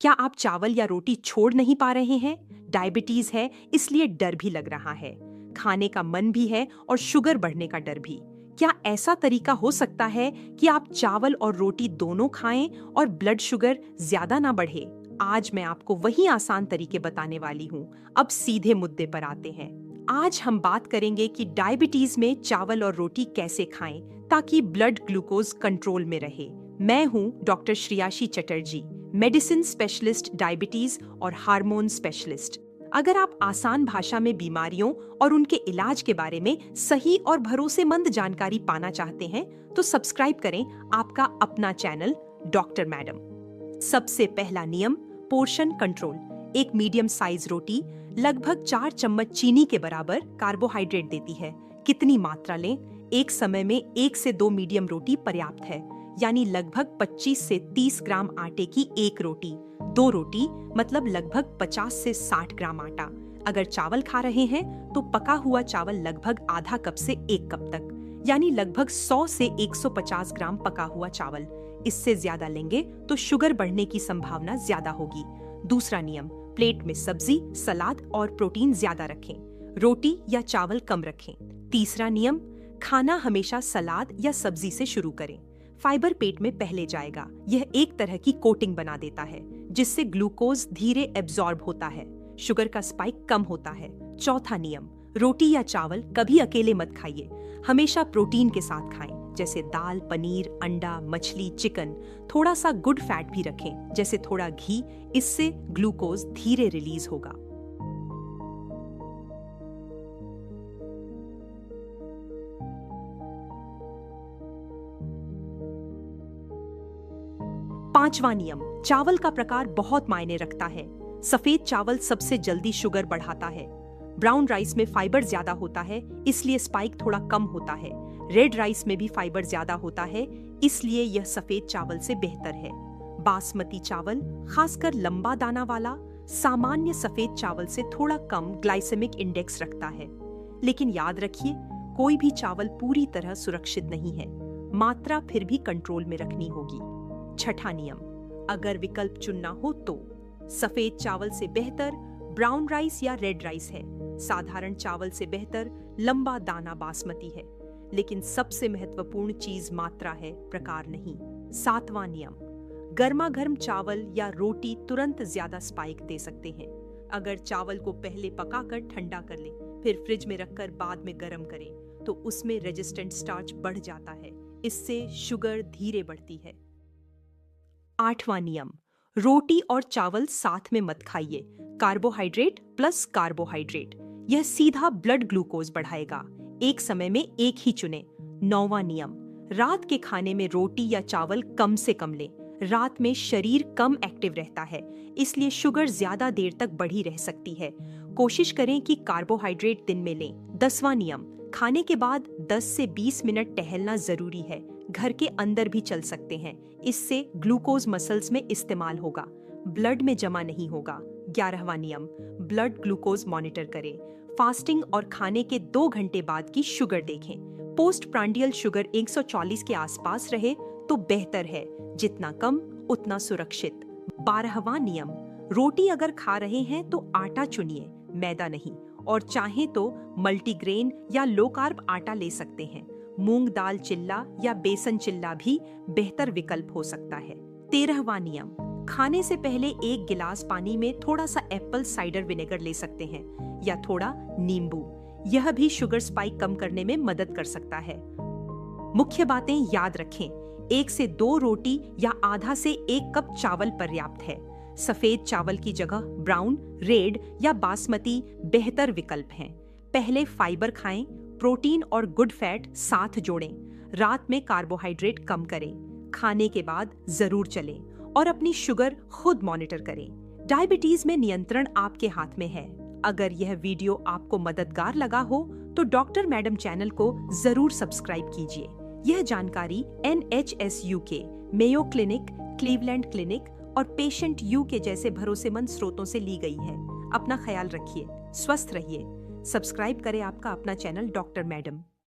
क्या आप चावल या रोटी छोड़ नहीं पा रहे हैं? डायबिटीज है, इसलिए डर भी लग रहा है। खाने का मन भी है और शुगर बढ़ने का डर भी। क्या ऐसा तरीका हो सकता है कि आप चावल और रोटी दोनों खाएं और ब्लड शुगर ज्यादा ना बढ़े? आज मैं आपको वही आसान तरीके बताने वाली हूँ। अब सीधे मुद्दे पर आते हैं। आज हम बात करेंगे कि डायबिटीज में चावल और रोटी कैसे खाएं ताकि ब्लड ग्लूकोज कंट्रोल में रहे। मैं हूँ doctor Shreyashi Chatterjee, medicine specialist diabetes और हार्मोन स्पेशलिस्ट। अगर आप आसान भाषा में बीमारियों और उनके इलाज के बारे में सही और भरोसेमंद जानकारी पाना चाहते हैं तो सब्सक्राइब करें आपका अपना चैनल डॉक्टर मैडम। सबसे पहला नियम, पोर्शन कंट्रोल। एक मीडियम साइज रोटी लगभग 4 चम्मच चीनी के बराबर कार्बोहाइड्रेट देती है। कितनी मात्रा लें? एक समय में 1 से 2 मीडियम रोटी पर्याप्त है, यानी लगभग 25 से 30 ग्राम आटे की एक रोटी। 2 रोटी मतलब लगभग 50 से 60 ग्राम आटा। अगर चावल खा रहे हैं तो पका हुआ चावल लगभग आधा कप से 1 कप तक, यानी लगभग 100 से 150 ग्राम पका हुआ चावल। इससे ज्यादा लेंगे तो शुगर बढ़ने की संभावना ज्यादा होगी। दूसरा नियम, प्लेट में सब्जी, सलाद और प्रोटीन ज्यादा रखें, रोटी या चावल कम रखें। तीसरा नियम, खाना हमेशा सलाद या सब्जी से शुरू करें। फाइबर पेट में पहले जाएगा। यह एक तरह की कोटिंग बना देता है जिससे ग्लूकोज धीरे एब्जॉर्ब होता है, शुगर का स्पाइक कम होता है। चौथा नियम, रोटी या चावल कभी अकेले मत खाइए, हमेशा प्रोटीन के साथ खाएं, जैसे दाल, पनीर, अंडा, मछली, चिकन। थोड़ा सा गुड फैट भी रखें, जैसे थोड़ा घी। इससे ग्लूकोज धीरे रिलीज होगा। पांचवा नियम, चावल का प्रकार बहुत मायने रखता है। सफेद चावल सबसे जल्दी शुगर बढ़ाता है। ब्राउन राइस में फाइबर ज्यादा होता है, इसलिए स्पाइक थोड़ा कम होता है। रेड राइस में भी फाइबर ज्यादा होता है, इसलिए यह सफेद चावल से बेहतर है। बासमती चावल, खासकर लंबा दाना वाला, सामान्य सफेद चावल से थोड़ा कम ग्लाइसेमिक इंडेक्स रखता है। लेकिन याद रखिए, कोई भी चावल पूरी तरह सुरक्षित नहीं है। मात्रा फिर भी कंट्रोल में रखनी होगी। छठा नियम, अगर विकल्प चुनना हो तो सफेद चावल से बेहतर ब्राउन राइस या रेड राइस है। साधारण चावल से बेहतर लंबा दाना बासमती है। लेकिन सबसे महत्वपूर्ण चीज मात्रा है, प्रकार नहीं। सातवां नियम, गर्मा गर्म चावल या रोटी तुरंत ज्यादा स्पाइक दे सकते हैं। अगर चावल को पहले पकाकर ठंडा कर लें, फिर फ्रिज में रखकर बाद में गर्म करें तो उसमें रेजिस्टेंट स्टार्च बढ़ जाता है। इससे शुगर धीरे बढ़ती है। आठवां नियम, रोटी और चावल साथ में मत खाइए। कार्बोहाइड्रेट प्लस कार्बोहाइड्रेट, यह सीधा ब्लड ग्लूकोज बढ़ाएगा। एक समय में एक ही चुने। नौवां नियम, रात के खाने में रोटी या चावल कम से कम लें। रात में शरीर कम एक्टिव रहता है, इसलिए शुगर ज्यादा देर तक बढ़ी रह सकती है। कोशिश करें कि कार्बोहाइड्रेट दिन में लें। 10वां नियम, खाने के बाद 10 से 20 मिनट टहलना जरूरी है। घर के अंदर भी चल सकते हैं, इससे ग्लूकोज मसल्स में इस्तेमाल होगा, ब्लड में जमा नहीं होगा। 11वां नियम, ब्लड ग्लूकोज मॉनिटर करें। फास्टिंग और खाने के 2 घंटे बाद की शुगर देखें। पोस्ट प्रांडियल शुगर 140 के आसपास रहे तो बेहतर है, जितना कम उतना सुरक्षित। 12वां नियम, रोटी अगर खा रहे हैं तो आटा चुनिए, मैदा नहीं, और चाहें तो मल्टीग्रेन या लो कार्ब आटा ले सकते हैं। मूंग दाल चिल्ला या बेसन चिल्ला भी बेहतर विकल्प हो सकता है। 13वां नियम, खाने से पहले 1 गिलास पानी में थोड़ा सा एप्पल साइडर विनेगर ले सकते हैं या थोड़ा नींबू। यह भी शुगर स्पाइक कम करने में मदद कर सकता है। मुख्य बातें याद रखें, 1 से 2 रोटी या आधा से 1 कप चावल पर्याप्त है। सफेद चावल की जगह ब्राउन, रेड या बासमती बेहतर विकल्प हैं। पहले फाइबर खाएं, प्रोटीन और गुड फैट साथ जोड़ें। रात में कार्बोहाइड्रेट कम करें। खाने के बाद जरूर चलें और अपनी शुगर खुद मॉनिटर करें। डायबिटीज में नियंत्रण आपके हाथ में है। अगर यह वीडियो आपको मददगार लगा हो तो डॉक्टर मैडम चैनल को जरूर सब्सक्राइब कीजिए। यह जानकारी NHS UK, Mayo clinic, Cleveland clinic और पेशेंट यू के जैसे भरोसेमंद स्रोतों से ली गई है। अपना ख्याल रखिए, स्वस्थ रहिए। सब्सक्राइब करें आपका अपना चैनल डॉक्टर मैडम।